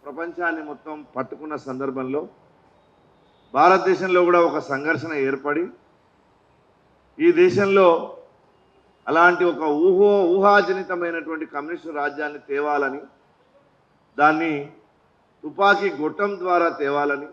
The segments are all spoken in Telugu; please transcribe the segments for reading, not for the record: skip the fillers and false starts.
ప్రపంచాన్ని మొత్తం పట్టుకున్న సందర్భంలో భారతదేశంలో కూడా ఒక సంఘర్షణ ఏర్పడి ఈ దేశంలో అలాంటి ఒక ఊహాజనితమైనటువంటి కమ్యూనిస్టు రాజ్యాన్ని తేవాలని, దాన్ని తుపాకీ గొట్టం ద్వారా తేవాలని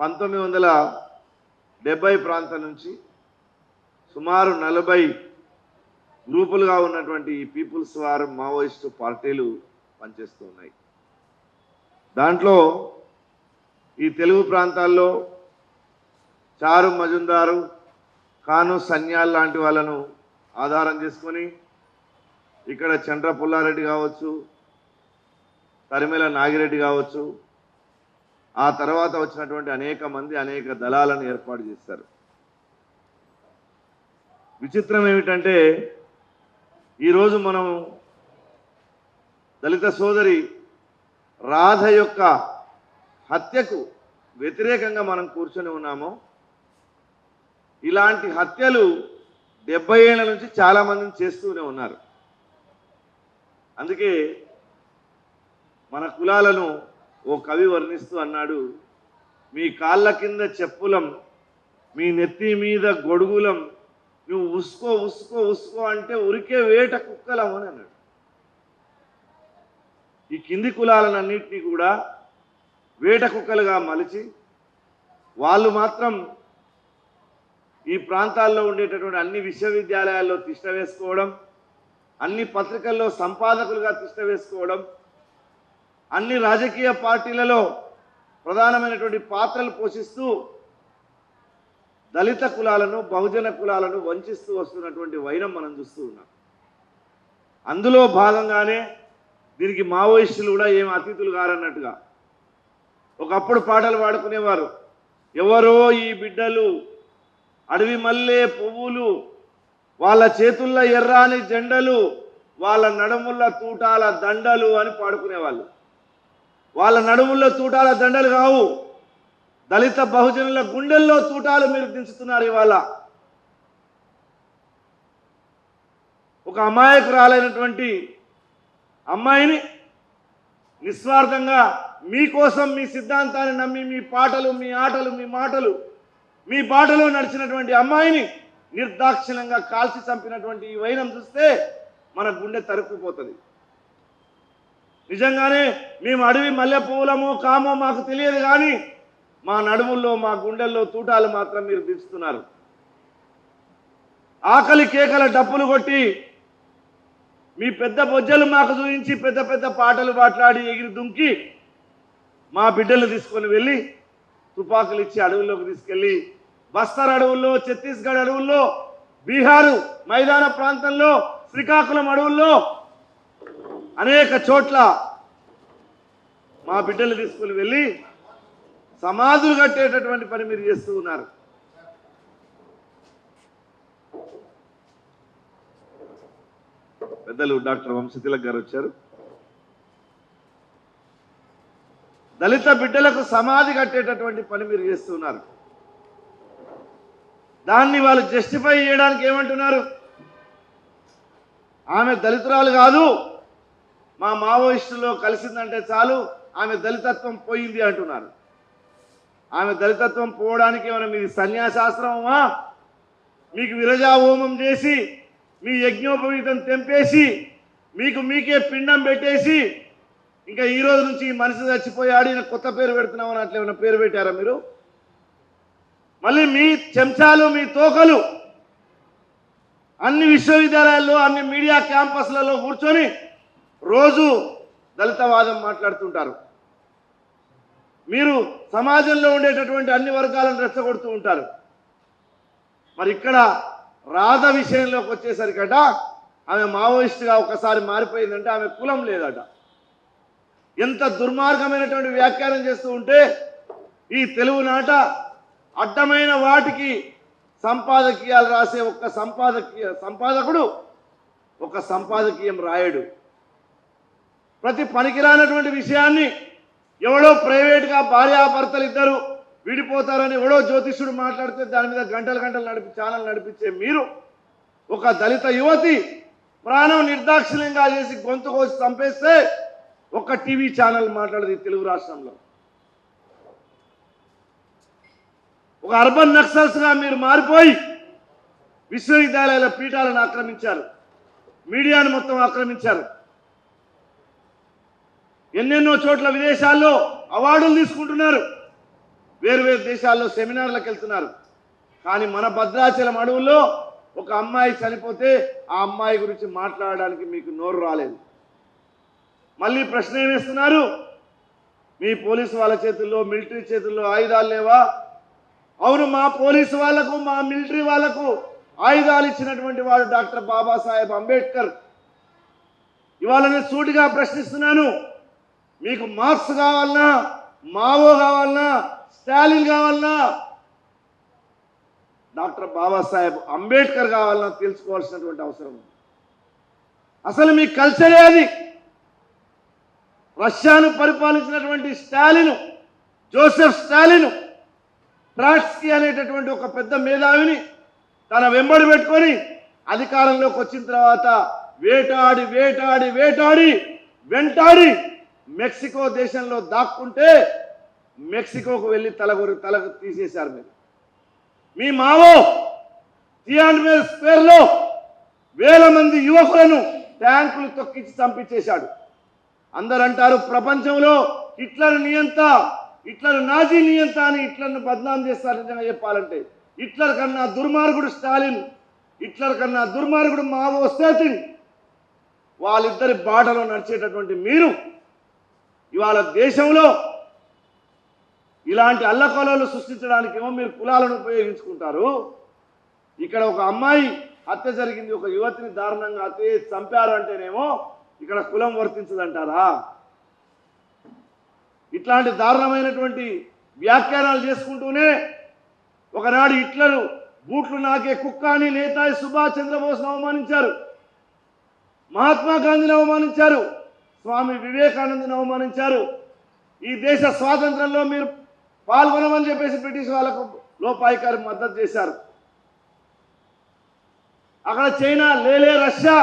1970 ప్రాంతం నుంచి సుమారు 40 గ్రూపులుగా ఉన్నటువంటి ఈ పీపుల్స్ వార్ మావోయిస్టు పార్టీలు పనిచేస్తూ ఉన్నాయి. దాంట్లో ఈ తెలుగు ప్రాంతాల్లో చారు మజుందారు, కాను సన్యాల్ లాంటి వాళ్ళను ఆధారం చేసుకొని ఇక్కడ చంద్ర పుల్లారెడ్డి కావచ్చు, తరిమేల నాగిరెడ్డి కావచ్చు, ఆ తర్వాత వచ్చినటువంటి అనేక మంది అనేక దళాలను ఏర్పాటు చేశారు. విచిత్రం ఏమిటంటే ఈరోజు మనం దళిత సోదరి రాధ యొక్క హత్యకు వ్యతిరేకంగా మనం కూర్చొని ఉన్నాము. ఇలాంటి హత్యలు 70 ఏళ్ల నుంచి చాలామందిని చేస్తూనే ఉన్నారు. అందుకే మన కులాలను ఓ కవి వర్ణిస్తూ అన్నాడు, మీ కాళ్ళ కింద చెప్పులం, మీ నెత్తి మీద గొడుగులం, నువ్వు ఉసుకో ఉసుకో ఉసుకో అంటే ఉరికే వేట కుక్కలం అని అన్నాడు. ఈ కింది కులాలన్నింటినీ కూడా వేట కుక్కలుగా మలిచి వాళ్ళు మాత్రం ఈ ప్రాంతాల్లో ఉండేటటువంటి అన్ని విశ్వవిద్యాలయాల్లో తిష్ట వేసుకోవడం, అన్ని పత్రికల్లో సంపాదకులుగా తిష్ట వేసుకోవడం, అన్ని రాజకీయ పార్టీలలో ప్రధానమైనటువంటి పాత్రలు పోషిస్తూ దళిత కులాలను, బహుజన కులాలను వంచిస్తూ వస్తున్నటువంటి వైనం మనం చూస్తూ ఉన్నాం. అందులో భాగంగానే దీనికి మావోయిస్టులు కూడా ఏం అతిథులు కారన్నట్టుగా ఒకప్పుడు పాటలు పాడుకునేవారు. ఎవరో ఈ బిడ్డలు అడవి మల్లె పువ్వులు, వాళ్ళ చేతుల్లో ఎర్రాని జెండలు, వాళ్ళ నడుముల తూటాల దండలు అని పాడుకునేవాళ్ళు. వాళ్ళ నడుముల్లో తూటాల దండలు కావు, దళిత బహుజనుల గుండెల్లో తూటాలు మీరు దించుతున్నారు. ఇవాళ ఒక అమాయకురాలైనటువంటి అమ్మాయిని నిస్వార్థంగా మీకోసం, మీ సిద్ధాంతాన్ని నమ్మి, మీ పాటలు, మీ ఆటలు, మీ మాటలు, మీ బాటలో నడిచినటువంటి అమ్మాయిని నిర్దాక్షిణ్యంగా కాల్చి చంపినటువంటి ఈ వైనం చూస్తే మన గుండె తరుక్కుపోతుంది. నిజంగానే మేము అడవి మల్లె పువ్వులమో కామో మాకు తెలియదు, కానీ మా నడుముల్లో, మా గుండెల్లో తూటాలు మాత్రం మీరు దించుతున్నారు. ఆకలి కేకల డప్పులు కొట్టి మీ పెద్ద బొజ్జలు మాకు చూపించి పెద్ద పెద్ద పాటలు మాట్లాడి ఎగిరి దుంకి మా బిడ్డలు తీసుకొని వెళ్ళి తుపాకులు ఇచ్చి అడవుల్లోకి తీసుకెళ్ళి బస్తర్ అడవుల్లో, ఛత్తీస్గఢ్ అడవుల్లో, బీహారు మైదాన ప్రాంతంలో, శ్రీకాకుళం అడవుల్లో అనేక చోట్ల మా బిడ్డలు తీసుకుని వెళ్ళి సమాధులు కట్టేటటువంటి పని మీరు చేస్తూ ఉన్నారు. పెద్దలు డాక్టర్ వంశతిలక్ గారు వచ్చారు. దళిత బిడ్డలకు సమాధి కట్టేటటువంటి పని మీరు చేస్తున్నారు. దాన్ని వాళ్ళు జస్టిఫై చేయడానికి ఏమంటున్నారు? ఆమె దళితురాలు కాదు, మా మావోయిస్టులో కలిసిందంటే చాలు ఆమె దళితత్వం పోయింది అంటున్నారు. ఆమె దళితత్వం పోవడానికి ఏమైనా మీది సన్యాసాశ్రమమా? మీకు విరజా హోమం చేసి, మీ యజ్ఞోపవీతం తెంపేసి, మీకే పిండం పెట్టేసి, ఇంకా ఈ రోజు నుంచి ఈ మనిషి చచ్చిపోయాడు, ఈయన కొత్త పేరు పెడుతున్నామని అట్లా ఏమైనా పేరు పెట్టారా మీరు? మళ్ళీ మీ చెంచాలు, మీ తోకలు అన్ని విశ్వవిద్యాలయాల్లో, అన్ని మీడియా క్యాంపస్లలో కూర్చొని రోజు దళితవాదం మాట్లాడుతుంటారు. మీరు సమాజంలో ఉండేటటువంటి అన్ని వర్గాలను రెచ్చగొడుతూ ఉంటారు. మరి ఇక్కడ రాధ విషయంలోకి వచ్చేసరికట ఆమె మావోయిస్టుగా ఒకసారి మారిపోయిందంటే ఆమె కులం లేదట. ఎంత దుర్మార్గమైనటువంటి వ్యాఖ్యానం చేస్తూ ఉంటే ఈ తెలుగునాట అడ్డమైన వాటికి సంపాదకీయాలు రాసే ఒక సంపాదకుడు ఒక సంపాదకీయం రాయడు. ప్రతి పనికిరానటువంటి విషయాన్ని ఎవడో ప్రైవేట్గా భార్యాభర్తలు ఇద్దరు విడిపోతారని ఎవడో జ్యోతిష్యుడు మాట్లాడితే దాని మీద గంటలు ఛానల్ నడిపించే మీరు ఒక దళిత యువతి ప్రాణం నిర్దాక్షిణ్యంగా చేసి గొంతు కోసి చంపేస్తే ఒక్క టీవీ ఛానల్ మాట్లాడేది తెలుగు రాష్ట్రంలో. ఒక అర్బన్ నక్సల్స్గా మీరు మారిపోయి విశ్వవిద్యాలయాల పీఠాలను ఆక్రమించారు, మీడియాను మొత్తం ఆక్రమించారు. ఎన్నెన్నో చోట్ల విదేశాల్లో అవార్డులు తీసుకుంటున్నారు, వేరు వేరు దేశాల్లో సెమినార్లకు వెళ్తున్నారు. కానీ మన భద్రాచలం అడవుల్లో ఒక అమ్మాయి చనిపోతే ఆ అమ్మాయి గురించి మాట్లాడడానికి మీకు నోరు రాలేదు. మళ్ళీ ప్రశ్న ఏమేస్తున్నారు, మీ పోలీసు వాళ్ళ చేతుల్లో మిలిటరీ చేతుల్లో ఆయుధాలు లేవా? అవును, మా పోలీసు వాళ్లకు మా మిలిటరీ వాళ్లకు ఆయుధాలు ఇచ్చినటువంటి వాడు డాక్టర్ బాబాసాహెబ్ అంబేద్కర్. ఇవాళ నేను సూటిగా ప్రశ్నిస్తున్నాను, మీకు మార్క్స్ కావాలన్నా, మావో కావాలన్నా, స్టాలిన్ కావాలన్నా, డాక్టర్ బాబాసాహెబ్ అంబేద్కర్ కావాలన్నా తెలుసుకోవాల్సినటువంటి అవసరం ఉంది. అసలు మీ కల్చరే అది. రష్యాను పరిపాలించినటువంటి స్టాలిన్, జోసెఫ్ స్టాలిన్, ట్రాట్స్కీ అనేటటువంటి ఒక పెద్ద మేధావిని తన వెంబడి పెట్టుకొని అధికారంలోకి వచ్చిన తర్వాత వేటాడి వేటాడి వేటాడి వెంటాడి మెక్సికో దేశంలో దాక్కుంటే మెక్సికోకు వెళ్ళి తలకు తీసేశారు. మీరు మీ మావో టియాన్మెన్ స్క్వేర్లో వేల మంది యువకులను ట్యాంకులు తొక్కించి చంపించేశాడు. అందరూ అంటారు ప్రపంచంలో హిట్లర్ నియంత, హిట్లర్ నాజీ నియంత అని హిట్లర్ను బద్నాం చేస్తారు. నిజంగా చెప్పాలంటే హిట్లర్ కన్నా దుర్మార్గుడు స్టాలిన్, హిట్లర్ కన్నా దుర్మార్గుడు మావో సేతున్. వాళ్ళిద్దరి బాటలో నడిచేటటువంటి మీరు ఇవాళ దేశంలో ఇలాంటి అల్లకలోలు సృష్టించడానికేమో మీరు కులాలను ఉపయోగించుకుంటారు. ఇక్కడ ఒక అమ్మాయి హత్య జరిగింది, ఒక యువతిని దారుణంగా హత్య చేసి చంపారు అంటేనేమో ఇక్కడ కులం వర్తించదంటారా? ఇట్లాంటి దారుణమైనటువంటి వ్యాఖ్యానాలు చేసుకుంటూనే ఒకనాడు హిట్లరు బూట్లు నాకే కుక్క అని నేతాజీ సుభాష్ చంద్రబోస్ను అవమానించారు, మహాత్మా గాంధీని అవమానించారు, స్వామి వివేకానందను అవమానించారు. ఈ దేశ స్వాతంత్రంలో మీరు పాల్గొనమని చెప్పేసి బ్రిటిష్ వాళ్ళకు లోపాయికారి మద్దతు చేశారు. అక్కడ చైనా లేలే రష్యా,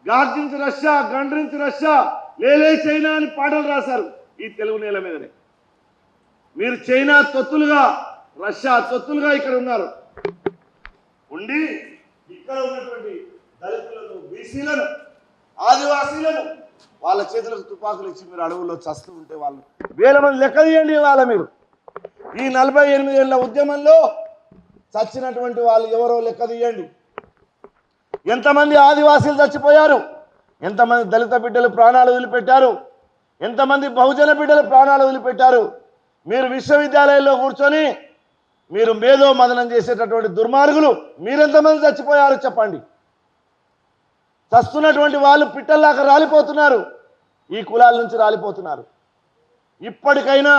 గార్జించి రష్యా, గండ్రించి రష్యా, లేలే చైనా అని పాటలు రాశారు ఈ తెలుగు నేల మీదనే. మీరు చైనా తొత్తులుగా, రష్యా తొత్తులుగా ఇక్కడ ఉన్నారు. ఉండి ఇక్కడ ఉన్నటువంటి దళితులను, బీసీలను, ఆదివాసీలను వాళ్ళ చేతులకు తుపాకులు ఇచ్చి మీరు అడవుల్లో చస్తూ ఉంటే వాళ్ళు వేల మంది లెక్క తీయండి. వాళ్ళ మీరు ఈ 48 ఏళ్ల ఉద్యమంలో చచ్చినటువంటి వాళ్ళు ఎవరో లెక్క తీయండి. ఎంతమంది ఆదివాసీలు చచ్చిపోయారు, ఎంతమంది దళిత బిడ్డలు ప్రాణాలు వదిలిపెట్టారు, ఎంతమంది బహుజన బిడ్డలు ప్రాణాలు వదిలిపెట్టారు. మీరు విశ్వవిద్యాలయంలో కూర్చొని మీరు మేధో మదనం చేసేటటువంటి దుర్మార్గులు మీరెంతమంది చచ్చిపోయారు చెప్పండి. చస్తున్నటువంటి వాళ్ళు పిట్టల్లాగా రాలిపోతున్నారు, ఈ కులాల నుంచి రాలిపోతున్నారు. ఇప్పటికైనా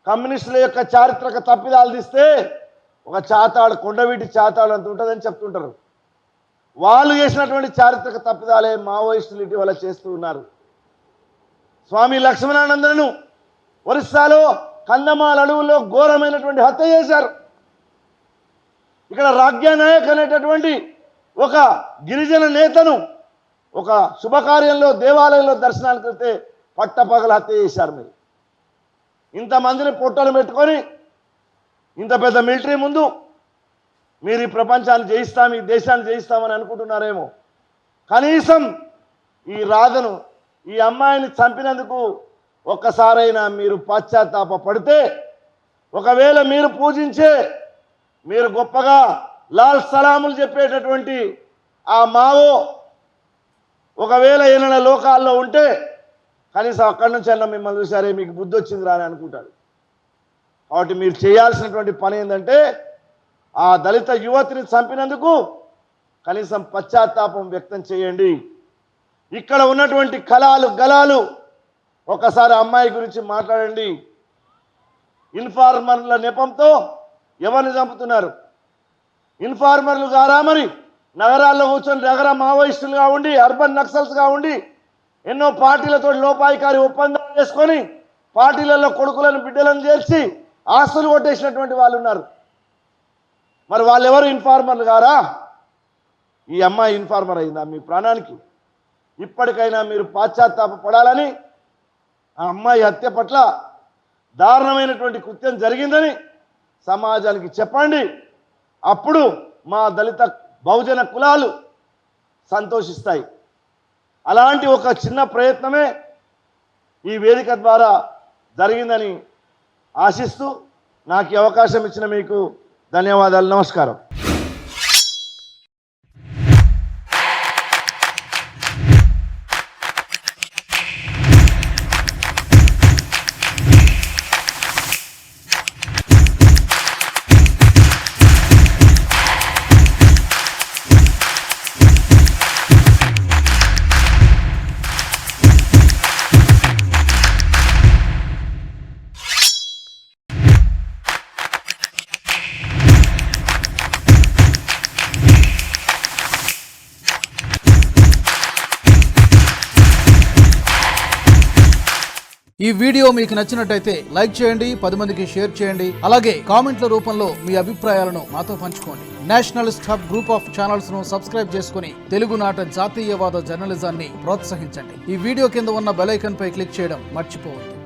కమ్యూనిస్టుల యొక్క చారిత్రక తప్పిదాలు తీస్తే ఒక చాతాడు, కొండవీటి చాతాడు అంత ఉంటుందని చెప్తుంటారు. వాళ్ళు చేసినటువంటి చారిత్రక తప్పిదాలే మావోయిస్టులు ఇటీవల చేస్తూ ఉన్నారు. స్వామి లక్ష్మణానందను ఒరిస్సాలో కందమాల అడవుల్లో ఘోరమైనటువంటి హత్య చేశారు. ఇక్కడ రాజ్య నాయక్ అనేటటువంటి ఒక గిరిజన నేతను ఒక శుభకార్యంలో దేవాలయంలో దర్శనానికి వెళ్తే పట్టపగల హత్య చేశారు. మీరు ఇంతమందిని పొట్టలు పెట్టుకొని ఇంత పెద్ద మిలిటరీ ముందు మీరు ఈ ప్రపంచాన్ని జయిస్తాం, ఈ దేశాన్ని జయిస్తామని అనుకుంటున్నారేమో. కనీసం ఈ రాధను, ఈ అమ్మాయిని చంపినందుకు ఒక్కసారైనా మీరు పశ్చాత్తాప పడితే, ఒకవేళ మీరు పూజించే, మీరు గొప్పగా లాల్ సలాములు చెప్పేటటువంటి ఆ మావో ఒకవేళ ఏమైనా లోకాల్లో ఉంటే కనీసం అక్కడి నుంచి అన్న మిమ్మల్ని చూసారే మీకు బుద్ధి వచ్చిందిరా అని అనుకుంటాడు. కాబట్టి మీరు చేయాల్సినటువంటి పని ఏంటంటే ఆ దళిత యువతిని చంపినందుకు కనీసం పశ్చాత్తాపం వ్యక్తం చేయండి. ఇక్కడ ఉన్నటువంటి కళాలు గలాలు ఒకసారి అమ్మాయి గురించి మాట్లాడండి. ఇన్ఫార్మర్ల నెపంతో ఎవరిని చంపుతున్నారు? ఇన్ఫార్మర్లు గారా మరి నగరాల్లో కూర్చొని నగర మావోయిస్టులుగా ఉండి, అర్బన్ నక్సల్స్గా ఉండి ఎన్నో పార్టీలతో లోపాయికారి ఒప్పందాలు చేసుకొని పార్టీలలో కొడుకులను బిడ్డలను చేర్చి ఆస్తులు కొట్టేసినటువంటి వాళ్ళు ఉన్నారు. మరి వాళ్ళెవరు? ఇన్ఫార్మర్లు గారా? ఈ అమ్మాయి ఇన్ఫార్మర్ అయిందా మీ ప్రాణానికి? ఇప్పటికైనా మీరు పాశ్చాత్తాపపడాలని, ఆ అమ్మాయి హత్య పట్ల దారుణమైనటువంటి కృత్యం జరిగిందని సమాజానికి చెప్పండి. అప్పుడు మా దళిత బహుజన కులాలు సంతోషిస్తాయి. అలాంటి ఒక చిన్న ప్రయత్నమే ఈ వేదిక ద్వారా జరిగిందని ఆశిస్తూ నాకు ఈ అవకాశం ఇచ్చిన మీకు ధన్యవాదాలు. నమస్కారం. ఈ వీడియో మీకు నచ్చినట్టయితే లైక్ చేయండి, 10 మందికి షేర్ చేయండి. అలాగే కామెంట్ల రూపంలో మీ అభిప్రాయాలను మాతో పంచుకోండి. Nationalist hub group of channels ను సబ్స్క్రైబ్ చేసుకుని తెలుగునాట జాతీయవాద జర్నలిజాన్ని ప్రోత్సహించండి. ఈ వీడియో కింద ఉన్న బెల్ ఐకాన్ పై క్లిక్ చేయడం మర్చిపోవద్దు.